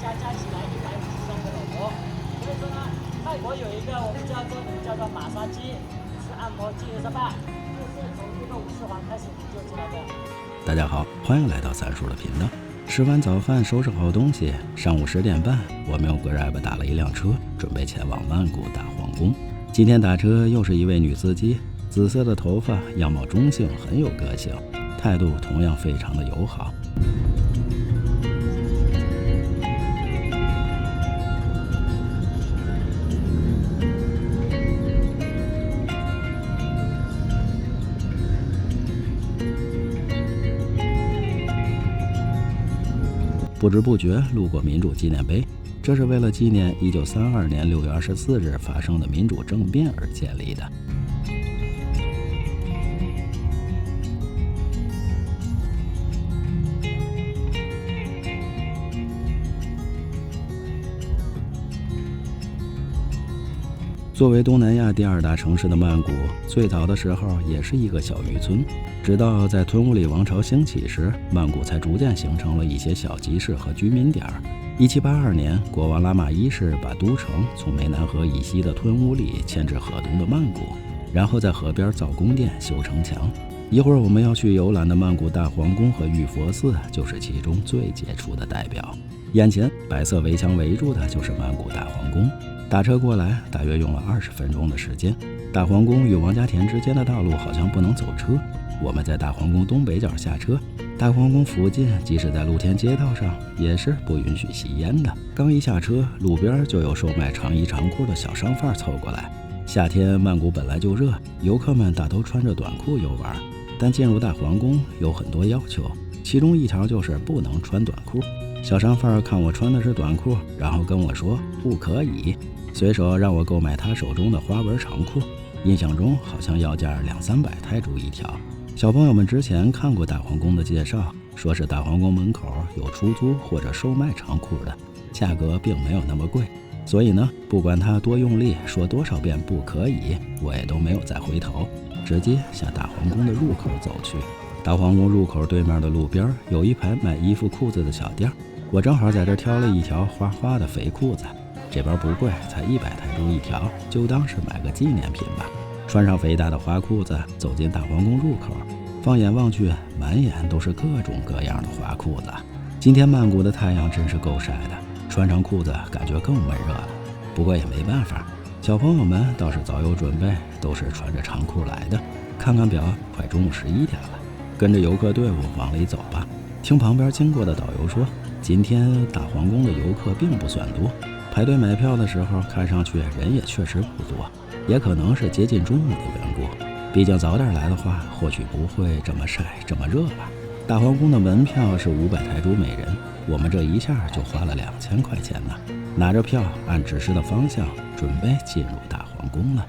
家加起来153个老婆。所以说呢，泰国有一个我们叫做马杀鸡，是按摩鸡的吧，就是从这个50环开始研究出来的。大家好，欢迎来到三叔的频道。吃完早饭，收拾好东西，上午10点半，我们用 Grab 打了一辆车，准备前往曼谷大皇宫。今天打车又是一位女司机，紫色的头发，样貌中性，很有个性，态度同样非常的友好。不知不觉路过民主纪念碑，这是为了纪念1932年6月24日发生的民主政变而建立的。作为东南亚第2大城市的曼谷，最早的时候也是一个小渔村，直到在吞武里王朝兴起时，曼谷才逐渐形成了一些小集市和居民点。1782年，国王拉玛1世把都城从湄南河以西的吞武里迁至河东的曼谷，然后在河边造宫殿、修城墙。一会儿我们要去游览的曼谷大皇宫和玉佛寺就是其中最杰出的代表。眼前白色围墙围住的就是曼谷大皇宫。打车过来大约用了20分钟的时间。大皇宫与王家田之间的道路好像不能走车，我们在大皇宫东北角下车。大皇宫附近即使在露天街道上也是不允许吸烟的。刚一下车，路边就有售卖长衣长裤的小商贩凑过来。夏天曼谷本来就热，游客们大都穿着短裤游玩，但进入大皇宫有很多要求，其中一条就是不能穿短裤。小商贩看我穿的是短裤，然后跟我说不可以，随手让我购买他手中的花纹长裤，印象中好像要价200-300泰铢一条。小朋友们之前看过大皇宫的介绍，说是大皇宫门口有出租或者售卖长裤的，价格并没有那么贵。所以呢，不管他多用力说多少遍不可以，我也都没有再回头，直接向大皇宫的入口走去。大皇宫入口对面的路边有一排卖衣服裤子的小店，我正好在这挑了一条花花的肥裤子，这边不贵，才100泰铢一条，就当是买个纪念品吧。穿上肥大的花裤子，走进大皇宫入口，放眼望去，满眼都是各种各样的花裤子。今天曼谷的太阳真是够晒的，穿上裤子感觉更闷热了。不过也没办法，小朋友们倒是早有准备，都是穿着长裤来的。看看表，快中午11点了，跟着游客队伍往里走吧。听旁边经过的导游说，今天大皇宫的游客并不算多，排队买票的时候看上去人也确实不多，也可能是接近中午的缘故。毕竟早点来的话，或许不会这么晒这么热吧。大皇宫的门票是500泰铢每人，我们这一下就花了2000块钱呢。拿着票按指示的方向准备进入大皇宫了。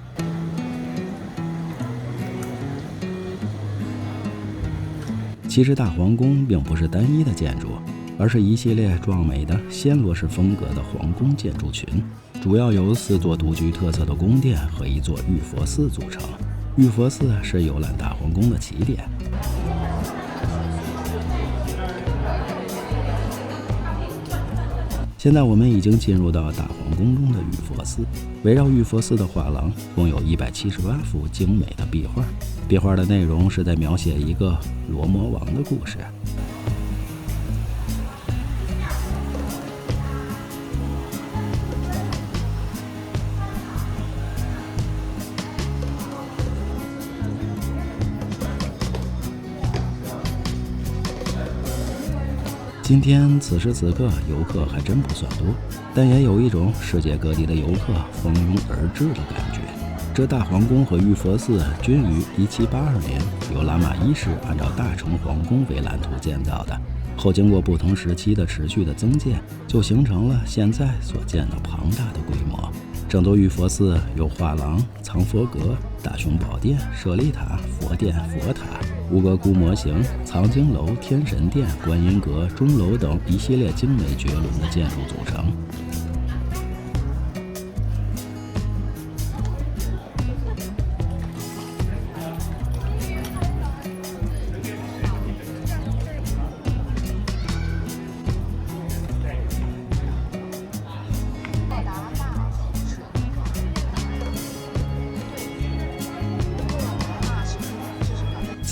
其实大皇宫并不是单一的建筑，而是一系列壮美的暹罗式风格的皇宫建筑群，主要由4座独具特色的宫殿和一座玉佛寺组成。玉佛寺是游览大皇宫的起点。现在我们已经进入到大皇宫中的玉佛寺，围绕玉佛寺的画廊共有178幅精美的壁画，壁画的内容是在描写一个罗摩王的故事。今天此时此刻游客还真不算多，但也有一种世界各地的游客蜂拥而至的感觉。这大皇宫和玉佛寺均于1782年由拉玛1世按照大成皇宫为蓝图建造的，后经过不同时期的持续的增建，就形成了现在所见的庞大的规模。整座玉佛寺有画廊、藏佛阁、大雄宝殿、舍利塔、佛殿、佛塔、吴哥窟模型、藏经楼、天神殿、观音阁、钟楼等一系列精美绝伦的建筑组成。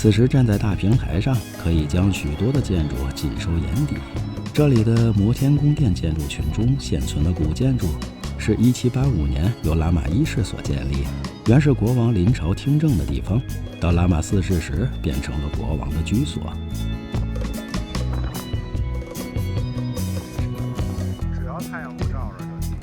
此时站在大平台上，可以将许多的建筑尽收眼底。这里的摩天宫殿建筑群中现存的古建筑，是1785年由拉玛一世所建立，原是国王临朝听政的地方，到拉玛4世时变成了国王的居所。只要太阳不照着就行。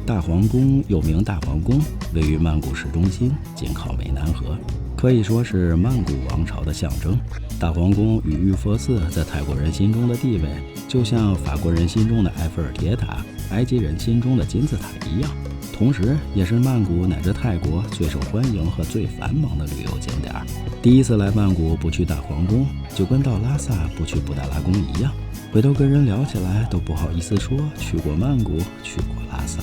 大皇宫又名大皇宫，位于曼谷市中心，紧靠湄南河，可以说是曼谷王朝的象征。大皇宫与玉佛寺在泰国人心中的地位，就像法国人心中的埃菲尔铁塔、埃及人心中的金字塔一样，同时也是曼谷乃至泰国最受欢迎和最繁忙的旅游景点。第一次来曼谷不去大皇宫，就跟到拉萨不去布达拉宫一样，回头跟人聊起来都不好意思说去过曼谷，去过拉萨。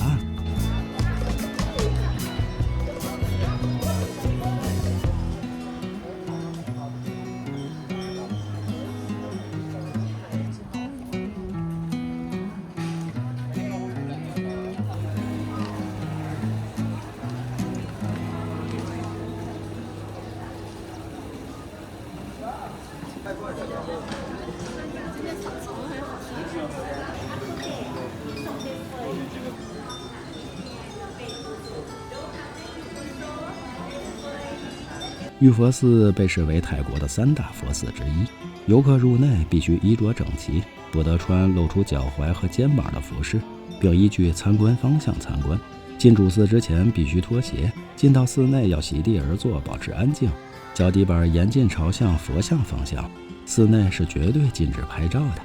玉佛寺被视为泰国的3大佛寺之一，游客入内必须衣着整齐，不得穿露出脚踝和肩膀的服饰，并依据参观方向参观。进主寺之前必须脱鞋，进到寺内要席地而坐，保持安静，脚底板严禁朝向佛像方向。寺内是绝对禁止拍照的。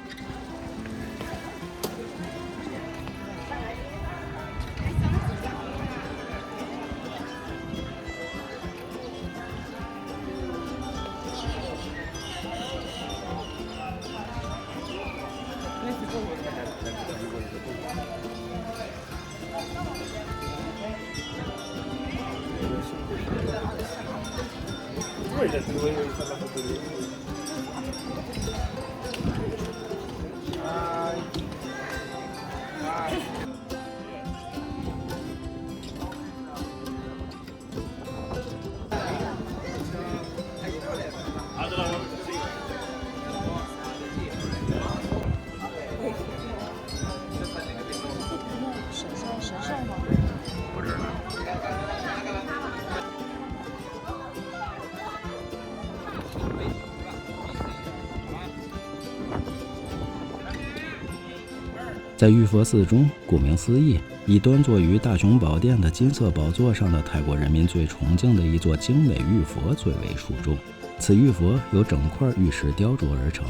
在玉佛寺中，顾名思义，以端坐于大雄宝殿的金色宝座上的泰国人民最崇敬的一座精美玉佛最为出众。此玉佛由整块玉石雕琢而成，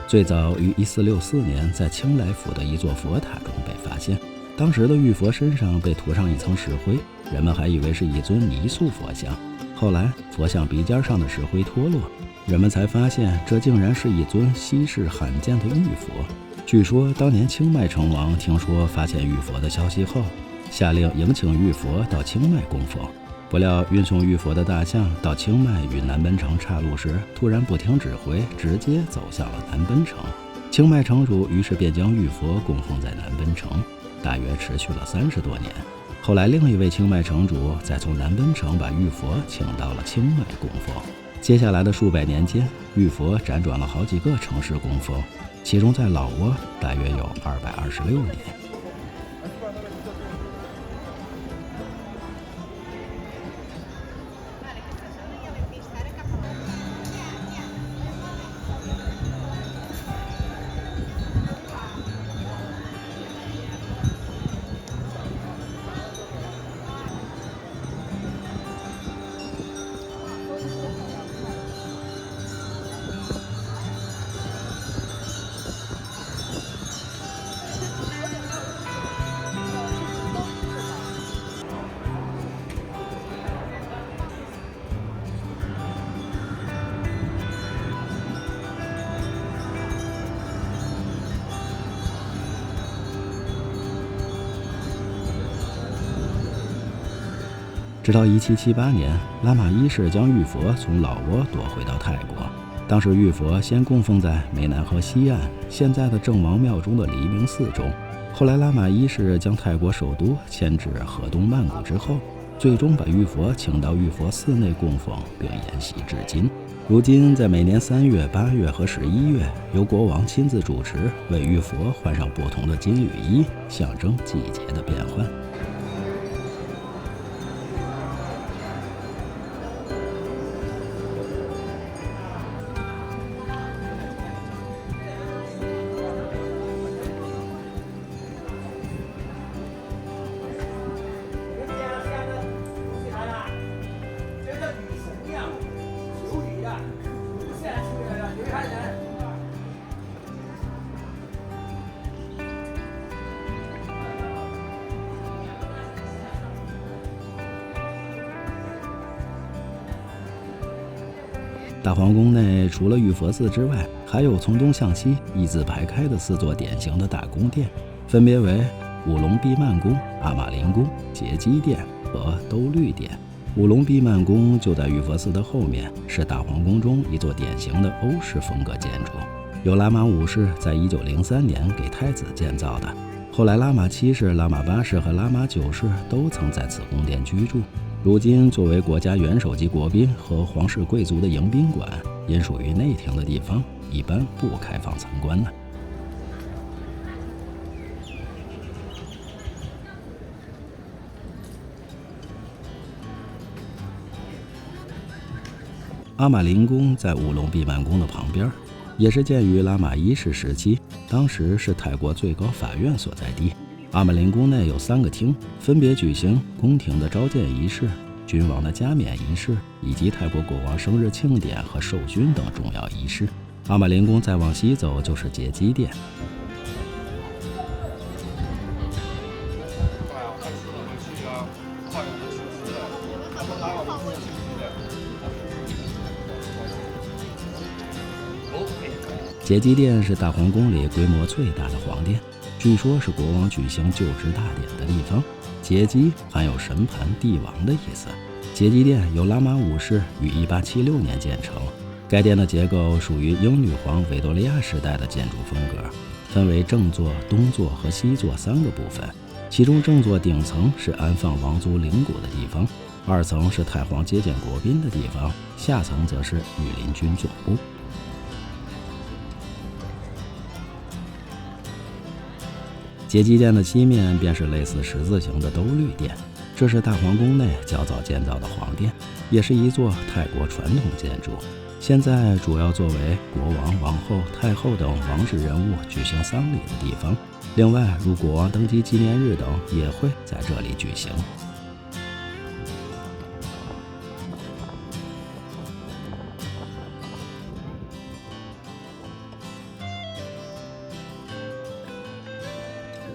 最早于1464年在清莱府的一座佛塔中被发现。当时的玉佛身上被涂上一层石灰，人们还以为是一尊泥塑佛像。后来佛像鼻尖上的石灰脱落，人们才发现这竟然是一尊稀世罕见的玉佛。据说当年清迈成王听说发现玉佛的消息后，下令迎请玉佛到清迈供奉。不料运送玉佛的大象到清迈与南奔城岔路时，突然不听指挥，直接走向了南奔城。清迈城主于是便将玉佛供奉在南奔城，大约持续了30多年。后来另一位清迈城主再从南奔城把玉佛请到了清迈供奉。接下来的数百年间，玉佛辗转了好几个城市供奉，其中在老挝大约有226年。直到1778年，拉玛一世将玉佛从老挝夺回到泰国。当时玉佛先供奉在湄南河西岸现在的郑王庙中的黎明寺中，后来拉玛一世将泰国首都迁至河东曼谷之后，最终把玉佛请到玉佛寺内供奉，并沿袭至今。如今在每年3月、8月和11月，由国王亲自主持，为玉佛换上不同的金缕衣，象征季节的变换。大皇宫内除了玉佛寺之外，还有从东向西一字排开的4座典型的大宫殿，分别为五龙毕曼宫、阿玛林宫、杰基殿和兜率殿。五龙毕曼宫就在玉佛寺的后面，是大皇宫中一座典型的欧式风格建筑，由拉玛5世在1903年给太子建造的。后来拉玛7世、拉玛8世和拉玛9世都曾在此宫殿居住。如今作为国家元首级国宾和皇室贵族的迎宾馆，因属于内廷的地方，一般不开放参观呢。阿玛林宫在五龙毕曼宫的旁边，也是建于拉玛1世时期，当时是泰国最高法院所在地。阿玛林宫内有3个厅，分别举行宫廷的召见仪式、君王的加冕仪式，以及泰国国王生日庆典和授勋等重要仪式。阿玛林宫再往西走就是杰基殿。杰基殿是大皇宫里规模最大的皇殿，据说是国王举行就职大典的地方。杰基含有神盘帝王的意思。杰基殿由拉玛5世于1876年建成，该殿的结构属于英女皇维多利亚时代的建筑风格，分为正座、东座和西座3个部分。其中正座顶层是安放王族灵骨的地方，2层是太皇接见国宾的地方，下层则是御林军总部。杰基殿的西面便是类似十字形的兜率殿，这是大皇宫内较早建造的皇殿，也是一座泰国传统建筑。现在主要作为国王、王后、太后等王室人物举行丧礼的地方。另外，如国王登基纪念日等也会在这里举行。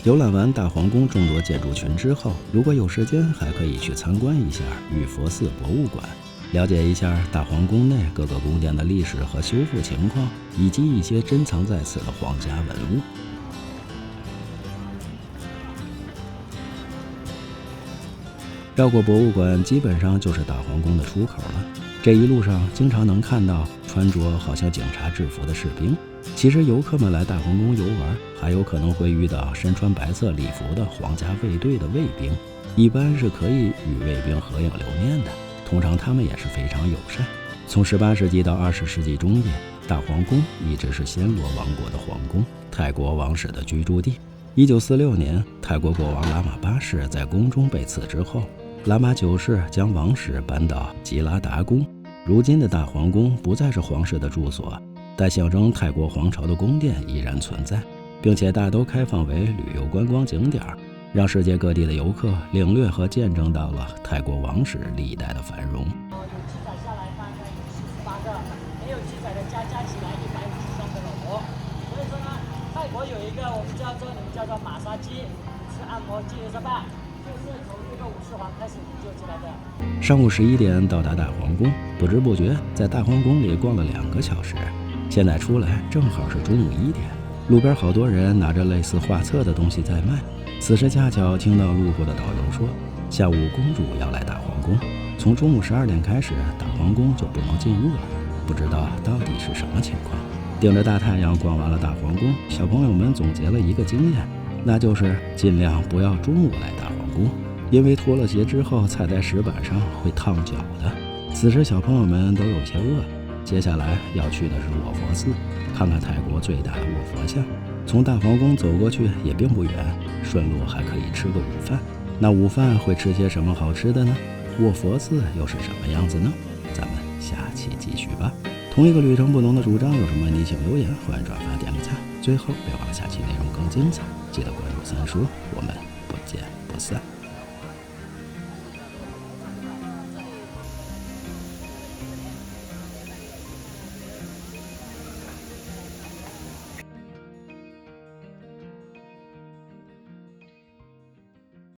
游览完大皇宫众多建筑群之后，如果有时间，还可以去参观一下玉佛寺博物馆，了解一下大皇宫内各个宫殿的历史和修复情况，以及一些珍藏在此的皇家文物。绕过博物馆，基本上就是大皇宫的出口了。这一路上经常能看到穿着好像警察制服的士兵。其实游客们来大皇宫游玩，还有可能会遇到身穿白色礼服的皇家卫队的卫兵，一般是可以与卫兵合影留念的。通常他们也是非常友善。从18世纪到20世纪中叶，大皇宫一直是暹罗王国的皇宫，泰国王室的居住地。1946年，泰国国王拉玛8世在宫中被刺之后，拉玛9世将王室搬到吉拉达宫。如今的大皇宫不再是皇室的住所，但象征泰国皇朝的宫殿依然存在，并且大都开放为旅游观光景点，让世界各地的游客领略和见证到了泰国王室历代的繁荣。有记载下来大概有48个，没有记载的加起来153个老婆。所以说呢，泰国有一个我们叫做马杀鸡，是按摩72拜，就是从这个50环开始研究出来的。上午11点到达大皇宫，不知不觉在大皇宫里逛了2个小时。现在出来正好是中午1点，路边好多人拿着类似画册的东西在卖。此时恰巧听到路过的导游说，下午公主要来大皇宫，从中午12点开始，大皇宫就不能进入了。不知道到底是什么情况。顶着大太阳逛完了大皇宫，小朋友们总结了一个经验，那就是尽量不要中午来大皇宫，因为脱了鞋之后踩在石板上会烫脚的。此时小朋友们都有些饿，接下来要去的是卧佛寺，看看泰国最大的卧佛像。从大皇宫走过去也并不远，顺路还可以吃个午饭。那午饭会吃些什么好吃的呢？卧佛寺又是什么样子呢？咱们下期继续吧。同一个旅程不同的主张有什么问题请留言，欢迎转发点个赞。最后别忘了下期内容更精彩，记得关注三叔，我们不见不散。